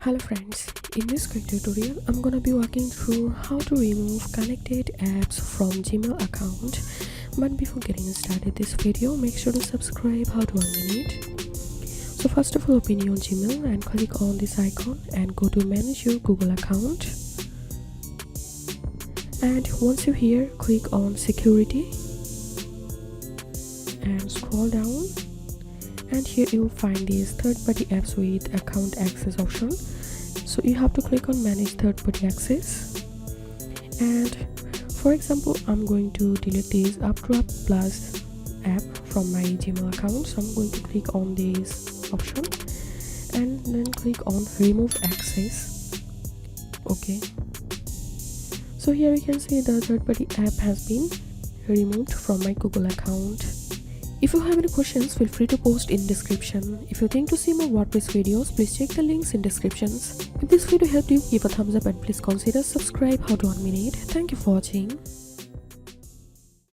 Hello friends, in this quick tutorial I'm gonna be walking through how to remove connected apps from Gmail account. But before getting started this video, make sure to subscribe. How do I mean it? So first of all, open your Gmail and click on this icon and go to manage your Google account. And once you're here, click on security and scroll down, and here you'll find these third-party apps with account access option. So you have to click on manage third-party access, and for example I'm going to delete this UpDrop Plus app from my Gmail account, so I'm going to click on this option and then click on remove access. Okay, so here you can see the third-party app has been removed from my Google account. If you have any questions, feel free to post in description. If you think to see more WordPress videos, please check the links in descriptions. If this video helped you, give a thumbs up and please consider subscribe. How to unminate. Thank you for watching.